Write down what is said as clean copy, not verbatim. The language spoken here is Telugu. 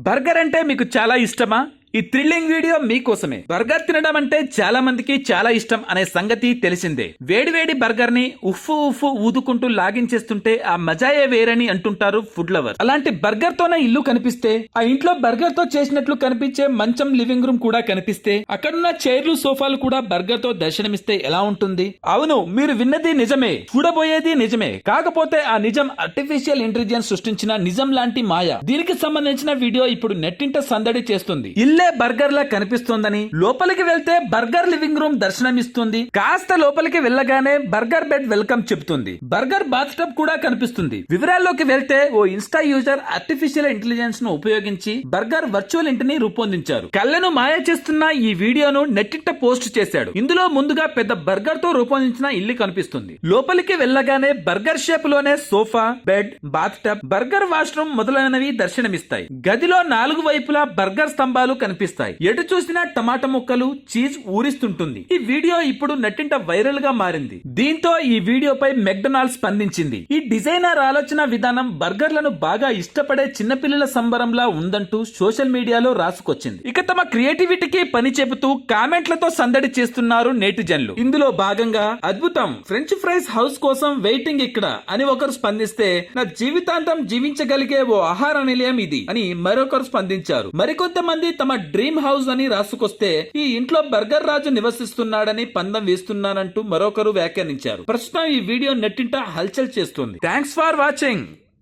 బర్గర్ అంటే మీకు చాలా ఇష్టమా? ఈ థ్రిల్లింగ్ వీడియో మీకోసమే. బర్గర్ తినడం అంటే చాలా మందికి చాలా ఇష్టం అనే సంగతి తెలిసిందే. వేడివేడి బర్గర్ ని ఉఫ్ఫు ఉఫ్ఫు ఊదుకుంటూ లాగించేస్తుంటే ఆ మజాయే వేరని అంటుంటారు ఫుడ్ లవర్. అలాంటి బర్గర్ తోనే ఇల్లు కనిపిస్తే, ఆ ఇంట్లో బర్గర్ తో చేసినట్లు కనిపించే మంచం, లివింగ్ రూమ్ కూడా కనిపిస్తే, అక్కడున్న చైర్లు, సోఫాలు కూడా బర్గర్ తో దర్శనమిస్తే ఎలా ఉంటుంది? అవును, మీరు విన్నది నిజమే, చూడబోయేది నిజమే. కాకపోతే ఆ నిజం ఆర్టిఫిషియల్ ఇంటెలిజెన్స్ సృష్టించిన నిజం లాంటి మాయ. దీనికి సంబంధించిన వీడియో ఇప్పుడు నెట్టింట సందడి చేస్తుంది. ఇల్లే బర్గర్ లా కనిపిస్తోందని, లోపలికి వెళ్తే బర్గర్ లివింగ్ రూమ్ దర్శనమిస్తుంది. కాస్త లోపలికి వెళ్ళగానే బర్గర్ బెడ్ వెల్కమ్ చెప్తుంది. బర్గర్ బాత్ టబ్ కూడా కనిపిస్తుంది. వివరాల్లోకి వెళ్తే, ఓ ఇన్స్టా యూజర్ ఆర్టిఫిషియల్ ఇంటెలిజెన్స్ ను ఉపయోగించి బర్గర్ వర్చువల్ ఇంటిని రూపొందించారు. కళ్ళను మాయ చేస్తున్న ఈ వీడియోను నెట్టింట పోస్ట్ చేశాడు. ఇందులో ముందుగా పెద్ద బర్గర్ తో రూపొందించిన ఇల్లు కనిపిస్తుంది. లోపలికి వెళ్ళగానే బర్గర్ షేప్ లోనే sofa, bed, bathtub, burger washroom మొదలైనవి దర్శనమిస్తాయి. గదిలో 4 వైపులా బర్గర్ స్తంభాలు కనిపిస్తాయి. ఎటు చూసినా టమాటా ముక్కలు, చీజ్ ఊరిస్తుంటుంది. ఈ వీడియో ఇప్పుడు నెట్టింట వైరల్ గా మారింది. దీంతో ఈ వీడియోపై మెక్డొనాల్డ్స్ స్పందించింది. ఈ డిజైనర్ ఆలోచన విధానం బర్గర్లను బాగా ఇష్టపడే చిన్నపిల్లల సంబరంలా ఉందంటూ సోషల్ మీడియాలో రాసుకొచ్చింది. ఇక తమ క్రియేటివిటీకి పని చెబుతూ కామెంట్లతో సందడి చేస్తున్నారు నేటిజన్లు. ఇందులో భాగంగా అద్భుతం, ఫ్రెంచ్ ఫ్రైస్ హౌస్ కోసం వెయిటింగ్ ఇక్కడ అని ఒకరు స్పందిస్తే, నా జీవితాంతం జీవించగలిగే ఓ ఆహార నిలయం ఇది అని మరొకరు స్పందించారు. మరికొంతమంది తమ డ్రీమ్ హౌస్ అని రాసుకొస్తే, ఈ ఇంట్లో బర్గర్ రాజు నివసిస్తున్నాడని పందెం వేస్తున్నానంటూ మరొకరు వ్యాఖ్యానించారు. ప్రస్తుతం ఈ వీడియో నెట్టింట హల్చల్ చేస్తుంది. Thanks for watching.